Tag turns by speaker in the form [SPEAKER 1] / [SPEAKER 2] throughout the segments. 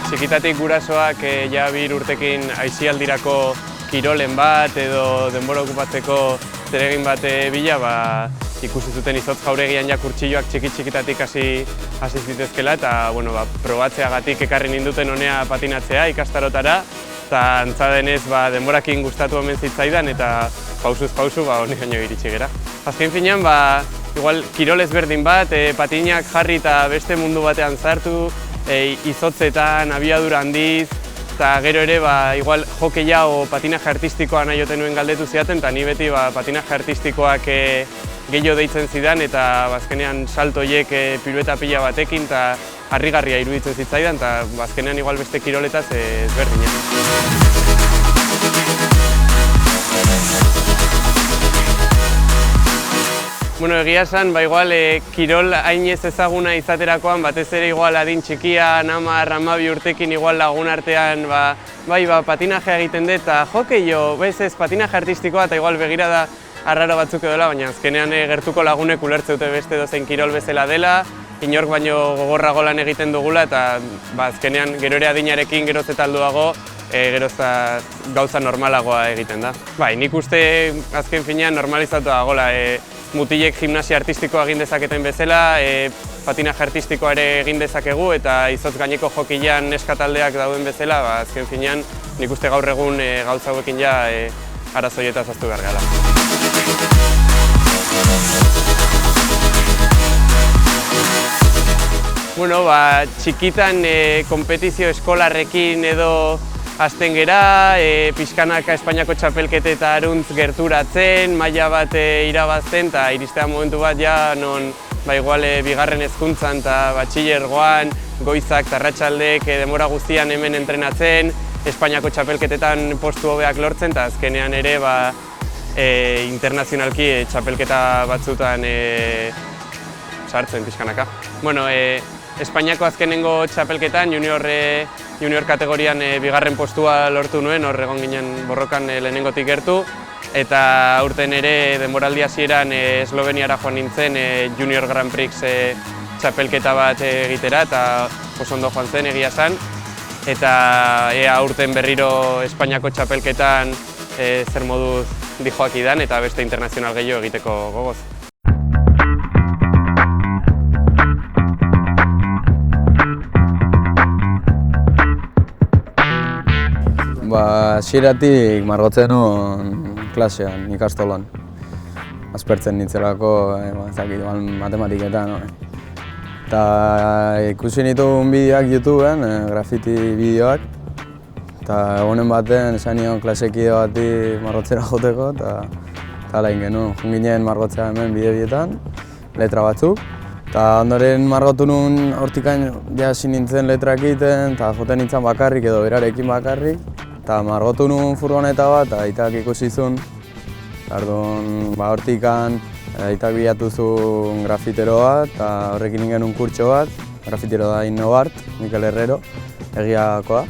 [SPEAKER 1] txikitatik gurasoak ja 2 urtekin aisialdirako kirolen bat edo denbora okupatzeko zeregin bat bila, ikusi zuten Izotz Jauregian ja kurtsilloak txikitatik hasi zitezkela eta probatzeagatik ekarri ninduten honea patinatzea ikastarotara, eta antza denez denborakin gustatu omen zitzaidan eta pausuz pausu honeraino iritsi gera. Azken finean, igual kirol ezberdin bat, patinak jarri eta beste mundu batean sartu, izotzetan, abiadura handiz, eta gero ere igual hokeia o patinaje artistikoa nahi oten nuen galdetu zidaten, eta ni beti patinaje artistikoak gehiago deitzen zidan, eta azkenean salto horiek pirueta pila batekin, eta harrigarria iruditzen zitzaidan, eta azkenean igual beste kiroletaz ezberdina. Bueno, egia esan, igual kirol hain ez ezaguna izaterakoan, batez ere igual adin txikia, 10-12 urtekin igual lagun artean patinajea egiten dut, eta hokeio, ez patinaje artistikoa eta igual begirada arraro batzuk edola, baina azkenean gertuko lagunek ulertze dute beste dozein kirol bezala dela, inork baino gogorrago lan egiten dugula, eta azkenean gero ere adinarekin geroz eta alduago, geroz gauza normalagoa egiten da. Nik uste azken finean normalizatua gola, mutilek gimnasia artistikoa egin dezaketen bezala, patinaje artistikoa ere egin dezakegu, eta izotz gaineko jokian neskataldeak dauden bezala, azken finean nik uste gaur egun gauza hauekin ja arazoietaz ahaztu behar gara. Bueno, txikitan konpetizio eskolarrekin edo hasten gera, pixkanaka Espainiako txapelketetaruntz gerturatzen, maila bat irabazten, eta iristea momentu bat ja non igual bigarren hezkuntzan eta batxilergoan, goizak eta arratsaldek denbora guztian hemen entrenatzen, Espainiako txapelketetan postu hobeak lortzen, eta azkenean ere internazionalki txapelketa batzutan sartzen pixkanaka. Bueno, Espainiako azkenengo txapelketan junior kategorian bigarren postua lortu nuen, hor egon ginen borrokan lehenengotik gertu, eta aurten ere denboraldi hasieran Esloveniara joan nintzen Junior Grand Prix txapelketa bat egitera, eta oso ondo joan zen egia esan, eta aurten berriro Espainiako txapelketan zer moduz dijoak idan eta beste internazional gehiago egiteko gogoz.
[SPEAKER 2] Hasieratik margotzen nuen klasean, ikastolan. Aspertzen nintzelako, matematiketan. Eta ikusi nituen bideoak YouTubeen, graffiti bideoak. Eta egunen baten esan nion klasekide bati margotzera joteko, eta hala genuen. Joan ginen margotzea hemen bideo-bietan, letra batzuk. Eta ondoren margotu nuen hortikan hasi nintzen letrak egiten, eta joten nintzen bakarrik edo berarekin bakarrik. Eta margotu nuen furgoneta bat, eta aitak ikusi zuen. Hortikan aitak bilatu zuen grafitero bat, eta horrekin ingen kurtso bat. Grafitero da Innobart, Mikel Herrero, egiakoa,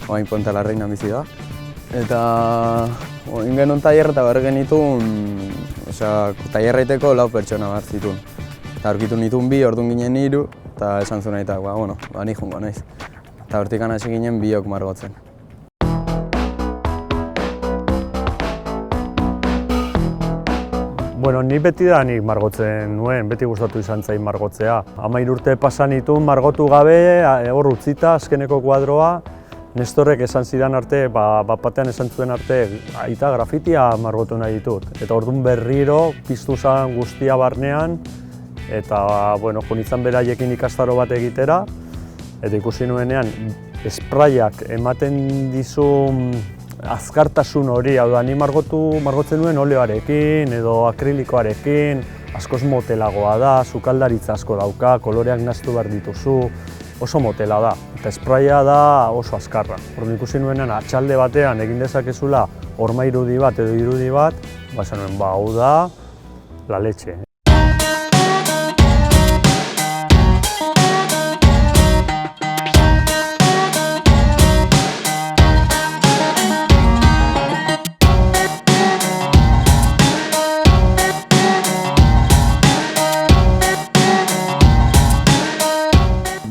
[SPEAKER 2] oain Puente la Reina bizi da. Eta ingen tailer eta behar genituen, tailerra egiteko 4 pertsona behar zituen. Eta aurkitu nituen 2, orduan ginen 3, eta esan zuen aitak, ni jungo naiz. Eta hortikan hasi ginen 2 margotzen.
[SPEAKER 3] Ni beti da nik margotzen nuen, beti gustatu izan zain margotzea. 13 urte pasa nituen margotu gabe, hor utzita, azkeneko kuadroa. Nestorrek esan zidan arte, batean esan zuen arte, aita grafitia margotu nahi ditut. Eta orduan berriro piztu zen guztia barnean, eta jo nintzen beraiekin ikastaro bat egitera. Eta ikusi nuenean, sprayak ematen dizun azkartasun hori, hau da, ni margotzen nuen oleoarekin edo akrilikoarekin, askoz motelagoa da, sukaldaritza asko dauka, koloreak nahastu behar dituzu, oso motela da, eta spraya da oso azkarra. Orduan ikusi nuenean atxalde batean egin dezakezula horma irudi bat edo irudi bat, esan nuen, hau da, la leche.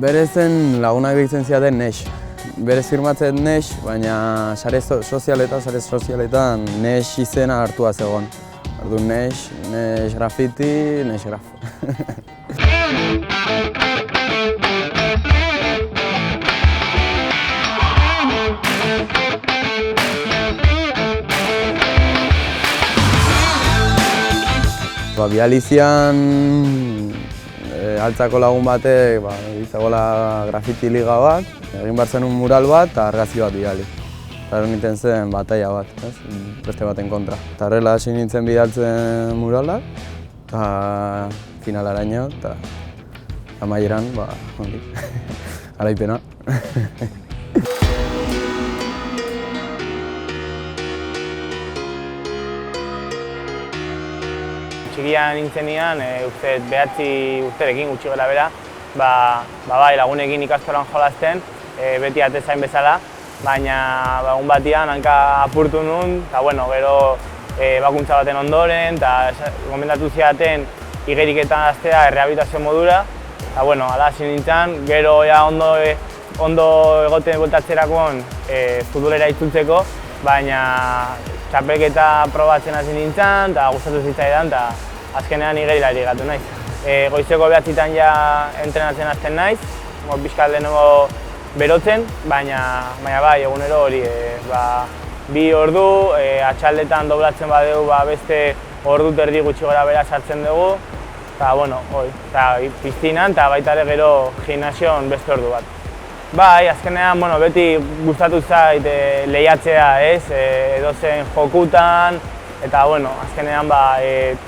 [SPEAKER 2] Berezen lagunak behitzen ziaten Nesh. berez firmatzen Nesh, baina sare sozialetan Nesh izena hartua zegoen. Orduan Nesh Graffiti, Nesh Graf. Bializian altzako lagun batek izagola grafiti liga bat, egin behar zen un mural bat eta argazki bat bidali. Eta nintzen zen bataia bat, beste baten kontra. Eta horrela hasi nintzen bidaltzen muralak, eta finalaraino, eta amaieran, garaipena.
[SPEAKER 4] Txikia nintzenean, uste 9 urterekin gutxi gara bera, bai lagunekin ikastolan jolazten, beti atezain bezala, baina egun batian hanka apurtu nuen, eta gero bakuntza baten ondoren, eta gomendatu zidaten igeriketan hastea errehabilitazio modura, eta hala hasi nintzen, gero ondo egoten bueltatzerakoan futbolera itzultzeko, baina txapelketa probatzen hasi nintzen, eta gustatu zitzaidan, eta azkenean igerilari gatu naiz. Goizeko 9etan ja entrenatzen hasten naiz, pixkat lehenengo berotzen, baina bai, egunero hori, 2 ordu, atxaldetan doblatzen badeu beste ordu terdi gutxi gora bera sartzen dugu, eta piztinan eta baita ere gero gimnasioan beste ordu bat. Bai, azkenean beti gustatu zait lehiatzea, edozen jokutan, eta azkenean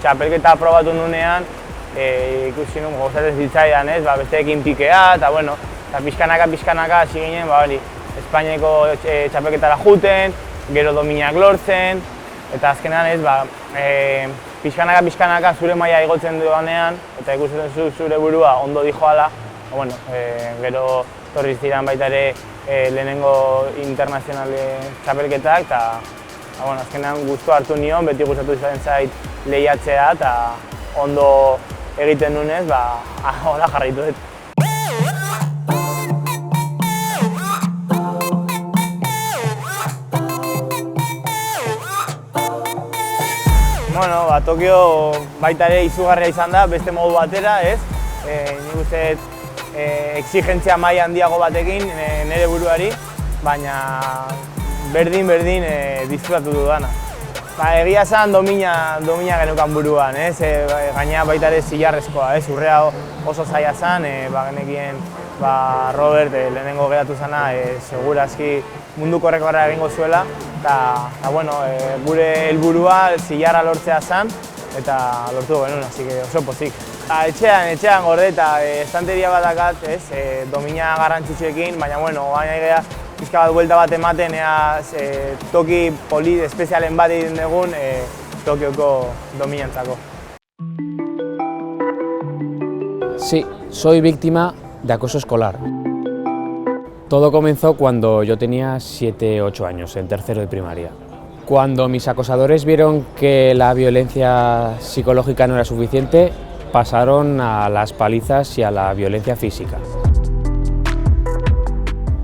[SPEAKER 4] txapelketa probatu nunean, ikusi nuen gozatzen zitzaidan, besteekin pikea, eta pixkanaka hasi ginen, Espainiako txapelketara juten, gero dominak lortzen, eta azkenean pixkanaka zure maila igotzen duanean, eta ikusten zure burua ondo dijoala, gero torri ziren baita ere lehenengo internazionale txapelketak, eta azkenean gustu hartu nion, beti gustatu izan zait lehiatzea, eta ondo egiten nunez, hola jarraitu dut. Tokio baita ere izugarria izan da, beste modu batera, nik uste exigentzia maila handiago batekin nire buruari, baina berdin disfrutatu dudana. Egia esan domina genukan buruan, gainera baita ere zilarrezkoa, urrea oso zaila zen, genekien Robert lehenengo geratu zena segurazki munduko errekorra egingo zuela, eta gure helburua zilarra lortzea zen, eta lortu genuen, oso pozik. Etxean gorde eta estanteria bat dakat, domina garrantzitsuekin, baina baina egia pixka bat buelta bat ematen toki espezialen bat egin dugun Tokioko dominantzako.
[SPEAKER 5] Sí, soy víctima de acoso escolar. Todo comenzó cuando yo tenía 7-8 años, en tercero de primaria. Cuando mis acosadores vieron que la violencia psicológica no era suficiente, pasaron a las palizas y a la violencia física.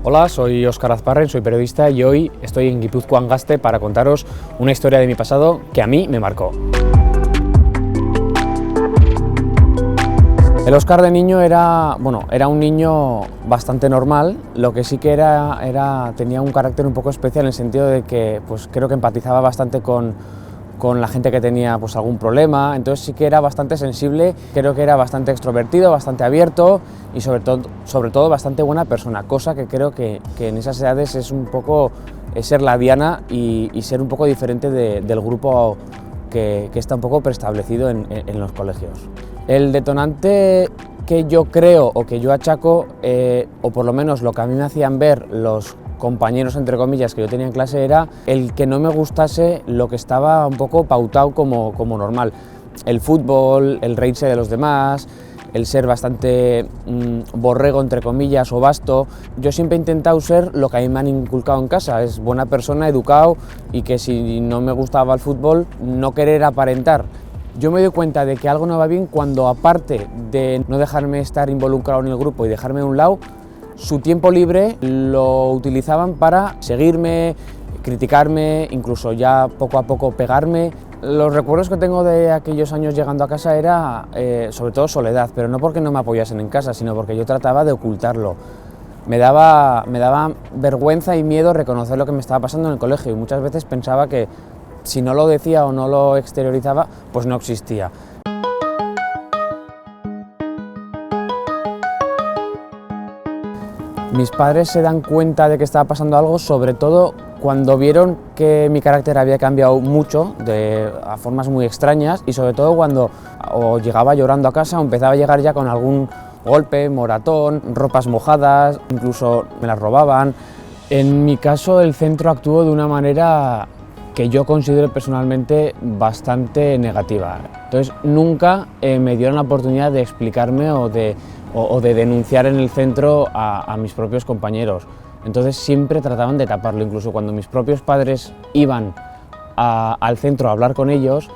[SPEAKER 5] Hola, soy Óscar Azparren, soy periodista y hoy estoy en Guipúzcoa Gazte para contaros una historia de mi pasado que a mí me marcó. El Óscar de niño era un niño bastante normal, lo que sí que tenía un carácter un poco especial en el sentido de que creo que empatizaba bastante con la gente que tenía algún problema, entonces sí que era bastante sensible, creo que era bastante extrovertido, bastante abierto y sobre todo bastante buena persona, cosa que creo que en esas edades es un poco ser la diana y ser un poco diferente del grupo que está un poco preestablecido en los colegios. El detonante que yo creo o que yo achaco, o por lo menos lo que a mí me hacían ver los compañeros, entre comillas, que yo tenía en clase, era el que no me gustase lo que estaba un poco pautado como normal. El fútbol, el reírse de los demás, el ser bastante borrego, entre comillas, o vasto. Yo siempre he intentado ser lo que a mí me han inculcado en casa, es buena persona, educado, y que si no me gustaba el fútbol, no querer aparentar. Yo me doy cuenta de que algo no va bien cuando, aparte de no dejarme estar involucrado en el grupo y dejarme a un lado, su tiempo libre lo utilizaban para seguirme, criticarme, incluso ya poco a poco pegarme. Los recuerdos que tengo de aquellos años llegando a casa era sobre todo soledad, pero no porque no me apoyasen en casa, sino porque yo trataba de ocultarlo. Me daba vergüenza y miedo reconocer lo que me estaba pasando en el colegio y muchas veces pensaba que si no lo decía o no lo exteriorizaba, pues no existía. Mis padres se dan cuenta de que estaba pasando algo, sobre todo cuando vieron que mi carácter había cambiado mucho, a formas muy extrañas, y sobre todo cuando o llegaba llorando a casa o empezaba a llegar ya con algún golpe, moratón, ropas mojadas, incluso me las robaban. En mi caso el centro actuó de una manera que yo considero personalmente bastante negativa. Entonces nunca me dieron la oportunidad de explicarme o de denunciar en el centro a mis propios compañeros. Entonces siempre trataban de taparlo, incluso cuando mis propios padres iban al centro a hablar con ellos,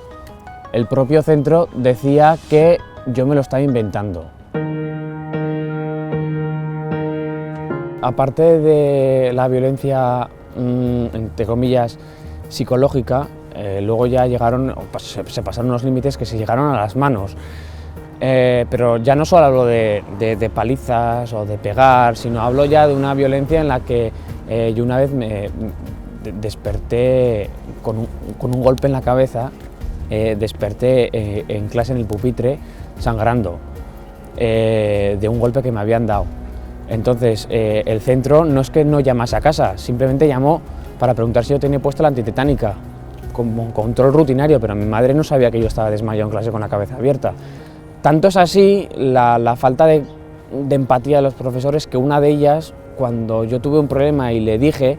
[SPEAKER 5] el propio centro decía que yo me lo estaba inventando. Aparte de la violencia, entre comillas, psicológica, luego ya se pasaron unos límites que se llegaron a las manos. Pero ya no solo hablo de palizas o de pegar, sino hablo ya de una violencia en la que yo una vez me desperté con un golpe en la cabeza, desperté en clase en el pupitre sangrando de un golpe que me habían dado. Entonces el centro no es que no llamase a casa, simplemente llamó para preguntar si yo tenía puesta la antitetánica, como un control rutinario, pero mi madre no sabía que yo estaba desmayado en clase con la cabeza abierta. Tanto es así la falta de empatía de los profesores que una de ellas, cuando yo tuve un problema y le dije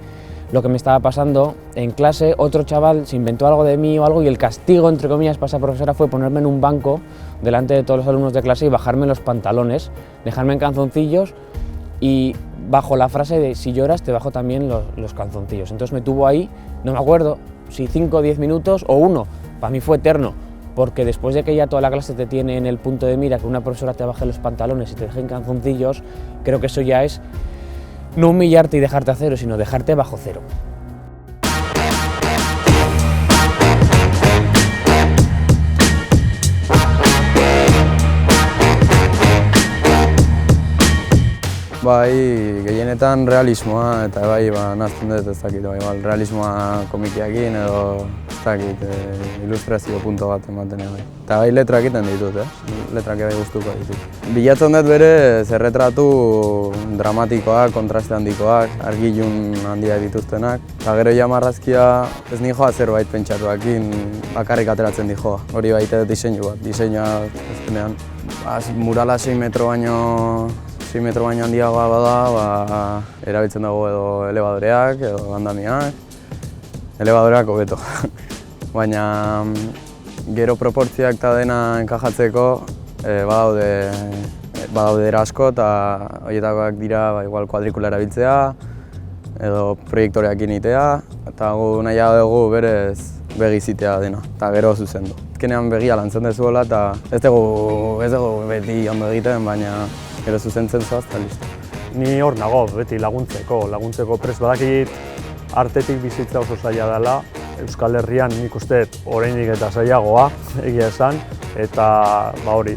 [SPEAKER 5] lo que me estaba pasando en clase, otro chaval se inventó algo de mí o algo y el castigo, entre comillas, para esa profesora fue ponerme en un banco delante de todos los alumnos de clase y bajarme los pantalones, dejarme en calzoncillos y bajo la frase de si lloras te bajo también los calzoncillos. Entonces me tuvo ahí, no me acuerdo si 5 o 10 minutos o 1, para mí fue eterno. Porque después de que ya toda la clase te tiene en el punto de mira, que una profesora te baje los pantalones y te deje en calzoncillos, creo que eso ya es no humillarte y dejarte a cero, sino dejarte bajo cero.
[SPEAKER 2] Bai, gehienetan realismoa eta bai, nazten dut ez dakit, bai, realismoa komikiakin edo ez dakit, ilustrazio punto bat ematen bai. Eta bai letrak egiten ditut, letrak bai gustuko ditut. Bilatzen dut bere zerretratu dramatikoak, kontraste handikoak, argilun handiak dituztenak. Eta gero ja marrazkia ez nijoa zerbait pentsatuakin bakarrik ateratzen dijoa. Hori baita diseinu bat, diseinua ezkenean. Murala 6 metro baino handiagoa bada, erabiltzen dago edo elebadoreak edo andamiak. Elebadoreak hobeto. Baina gero proportzioak eta dena enkajatzeko badaude asko eta horietakoak dira igual kuadrikula erabiltzea edo proiektoreak egitea eta nahiago dugu berez begizitea dena eta gero zuzendu. Azkenean begia lantzen dezuela eta ez dugu beti ondo egiten, baina gero zuzentzen zoaz eta listo.
[SPEAKER 3] Ni hor nago, beti laguntzeko prest badakit artetik bizitza oso zaila dela. Euskal Herrian nik uste oraindik eta zailagoa egia esan, eta hori,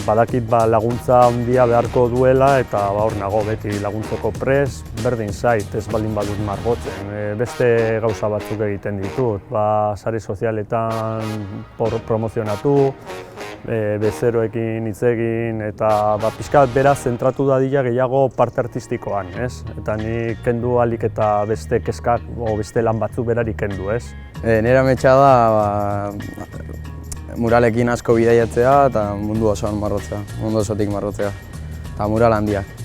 [SPEAKER 3] badakit laguntza handia beharko duela eta hor nago beti laguntzeko prest, berdin zait, ez baldin badut margotzen. Beste gauza batzuk egiten ditut, sare sozialetan promozionatu, bezeroekin hitz egin eta pixka bat beraz zentratu dadila gehiago parte artistikoan, ez? Eta ni kendu ahalik eta beste kezkak o beste lan batzuk berari kendu, ez?
[SPEAKER 2] Nire ametsa da muralekin asko bidaiatzea eta mundu osoan marrotzea, mundu osotik marrotzea, eta mural handiak.